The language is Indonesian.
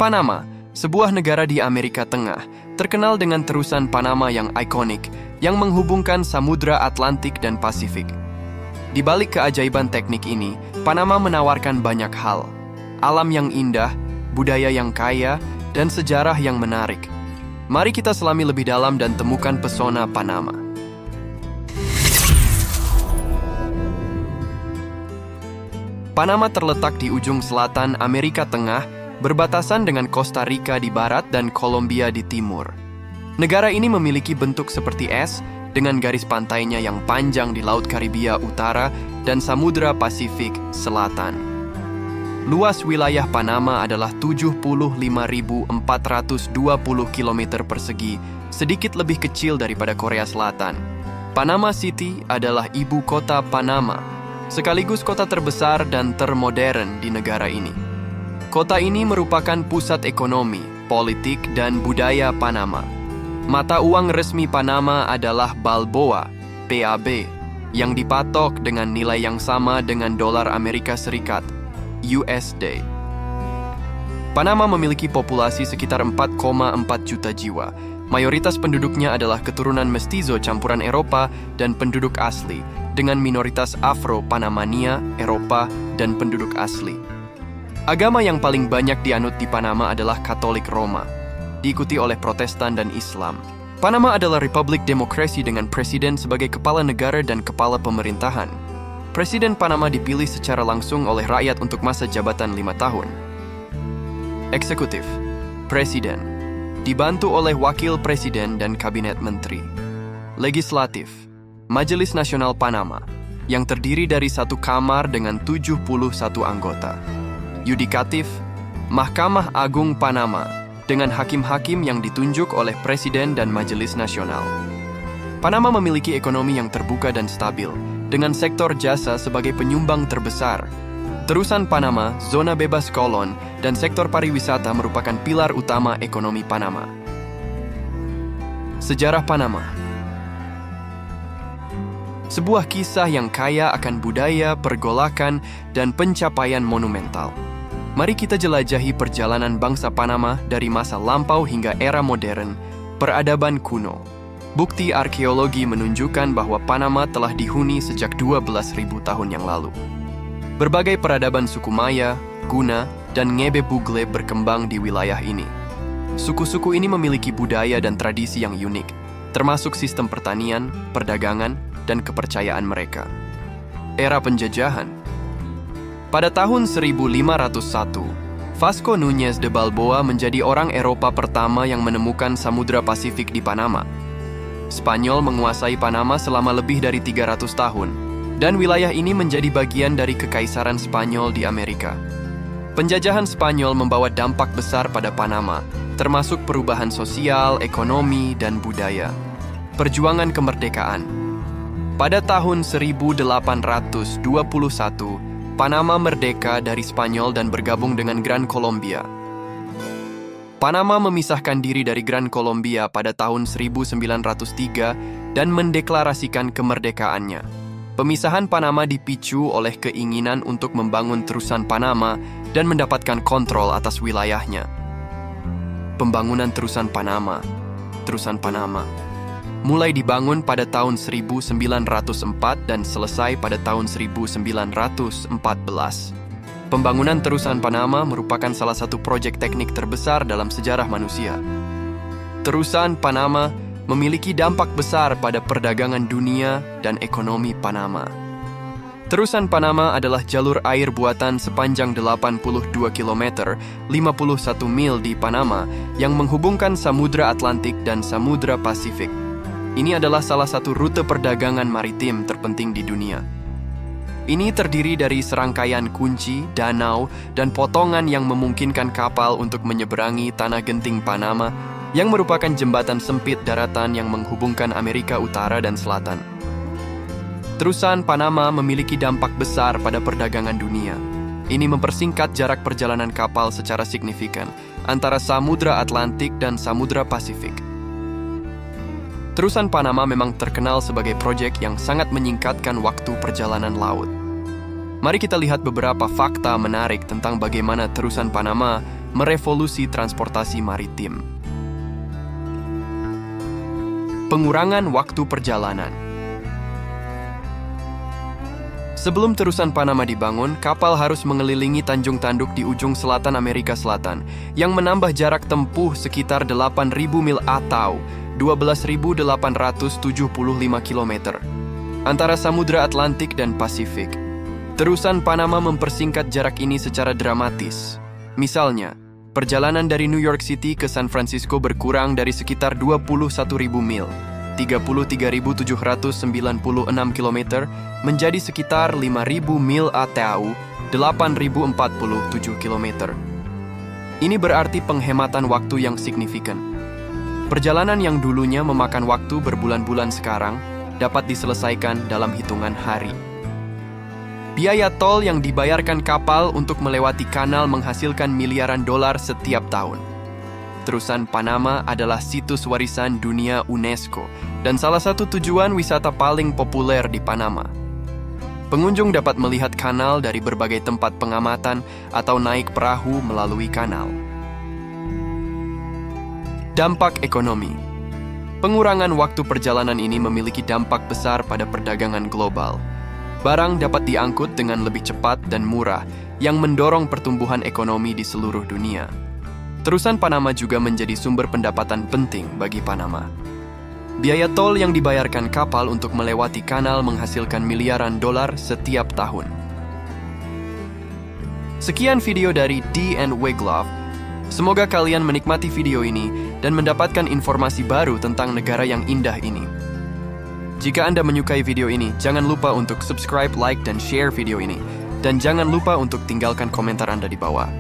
Panama, sebuah negara di Amerika Tengah, terkenal dengan terusan Panama yang ikonik yang menghubungkan Samudra Atlantik dan Pasifik. Di balik keajaiban teknik ini, Panama menawarkan banyak hal. Alam yang indah, budaya yang kaya, dan sejarah yang menarik. Mari kita selami lebih dalam dan temukan pesona Panama. Panama terletak di ujung selatan Amerika Tengah, berbatasan dengan Costa Rica di barat dan Kolombia di timur. Negara ini memiliki bentuk seperti es, dengan garis pantainya yang panjang di Laut Karibia Utara dan Samudra Pasifik Selatan. Luas wilayah Panama adalah 75.420 km persegi, sedikit lebih kecil daripada Korea Selatan. Panama City adalah ibu kota Panama, sekaligus kota terbesar dan termodern di negara ini. Kota ini merupakan pusat ekonomi, politik, dan budaya Panama. Mata uang resmi Panama adalah Balboa, PAB, yang dipatok dengan nilai yang sama dengan dolar Amerika Serikat, USD. Panama memiliki populasi sekitar 4,4 juta jiwa. Mayoritas penduduknya adalah keturunan mestizo campuran Eropa dan penduduk asli, dengan minoritas Afro-Panamania, Eropa, dan penduduk asli. Agama yang paling banyak dianut di Panama adalah Katolik Roma, diikuti oleh Protestan dan Islam. Panama adalah republik demokrasi dengan presiden sebagai kepala negara dan kepala pemerintahan. Presiden Panama dipilih secara langsung oleh rakyat untuk masa jabatan 5 tahun. Eksekutif, presiden, dibantu oleh wakil presiden dan kabinet menteri. Legislatif, Majelis Nasional Panama, yang terdiri dari satu kamar dengan 71 anggota. Yudikatif, Mahkamah Agung Panama, dengan hakim-hakim yang ditunjuk oleh Presiden dan Majelis Nasional. Panama memiliki ekonomi yang terbuka dan stabil, dengan sektor jasa sebagai penyumbang terbesar. Terusan Panama, zona bebas kolon, dan sektor pariwisata merupakan pilar utama ekonomi Panama. Sejarah Panama. Sebuah kisah yang kaya akan budaya, pergolakan, dan pencapaian monumental. Mari kita jelajahi perjalanan bangsa Panama dari masa lampau hingga era modern, peradaban kuno. Bukti arkeologi menunjukkan bahwa Panama telah dihuni sejak 12.000 tahun yang lalu. Berbagai peradaban suku Maya, Guna, dan Ngebe Bugle berkembang di wilayah ini. Suku-suku ini memiliki budaya dan tradisi yang unik, termasuk sistem pertanian, perdagangan, dan kepercayaan mereka. Era penjajahan. Pada tahun 1501, Vasco Núñez de Balboa menjadi orang Eropa pertama yang menemukan Samudra Pasifik di Panama. Spanyol menguasai Panama selama lebih dari 300 tahun, dan wilayah ini menjadi bagian dari Kekaisaran Spanyol di Amerika. Penjajahan Spanyol membawa dampak besar pada Panama, termasuk perubahan sosial, ekonomi, dan budaya. Perjuangan kemerdekaan. Pada tahun 1821, Panama merdeka dari Spanyol dan bergabung dengan Gran Colombia. Panama memisahkan diri dari Gran Colombia pada tahun 1903 dan mendeklarasikan kemerdekaannya. Pemisahan Panama dipicu oleh keinginan untuk membangun terusan Panama dan mendapatkan kontrol atas wilayahnya. Pembangunan terusan Panama mulai dibangun pada tahun 1904 dan selesai pada tahun 1914. Pembangunan terusan Panama merupakan salah satu proyek teknik terbesar dalam sejarah manusia. Terusan Panama memiliki dampak besar pada perdagangan dunia dan ekonomi Panama. Terusan Panama adalah jalur air buatan sepanjang 82 km, 51 mil di Panama, yang menghubungkan Samudra Atlantik dan Samudra Pasifik. Ini adalah salah satu rute perdagangan maritim terpenting di dunia. Ini terdiri dari serangkaian kunci, danau, dan potongan yang memungkinkan kapal untuk menyeberangi Tanah Genting Panama, yang merupakan jembatan sempit daratan yang menghubungkan Amerika Utara dan Selatan. Terusan Panama memiliki dampak besar pada perdagangan dunia. Ini mempersingkat jarak perjalanan kapal secara signifikan antara Samudra Atlantik dan Samudra Pasifik. Terusan Panama memang terkenal sebagai proyek yang sangat menyingkatkan waktu perjalanan laut. Mari kita lihat beberapa fakta menarik tentang bagaimana terusan Panama merevolusi transportasi maritim. Pengurangan waktu perjalanan. Sebelum terusan Panama dibangun, kapal harus mengelilingi tanjung tanduk di ujung selatan Amerika Selatan, yang menambah jarak tempuh sekitar 8.000 mil atau 12.875 km antara Samudra Atlantik dan Pasifik. Terusan Panama mempersingkat jarak ini secara dramatis. Misalnya, perjalanan dari New York City ke San Francisco berkurang dari sekitar 21.000 mil, 33.796 km, menjadi sekitar 5.000 mil atau 8.047 km. Ini berarti penghematan waktu yang signifikan. Perjalanan yang dulunya memakan waktu berbulan-bulan sekarang dapat diselesaikan dalam hitungan hari. Biaya tol yang dibayarkan kapal untuk melewati kanal menghasilkan miliaran dolar setiap tahun. Terusan Panama adalah situs warisan dunia UNESCO dan salah satu tujuan wisata paling populer di Panama. Pengunjung dapat melihat kanal dari berbagai tempat pengamatan atau naik perahu melalui kanal. Dampak ekonomi. Pengurangan waktu perjalanan ini memiliki dampak besar pada perdagangan global. Barang dapat diangkut dengan lebih cepat dan murah, yang mendorong pertumbuhan ekonomi di seluruh dunia. Terusan Panama juga menjadi sumber pendapatan penting bagi Panama. Biaya tol yang dibayarkan kapal untuk melewati kanal menghasilkan miliaran dolar setiap tahun. Sekian video dari D&W Glove. Semoga kalian menikmati video ini dan mendapatkan informasi baru tentang negara yang indah ini. Jika Anda menyukai video ini, jangan lupa untuk subscribe, like, dan share video ini. Dan jangan lupa untuk tinggalkan komentar Anda di bawah.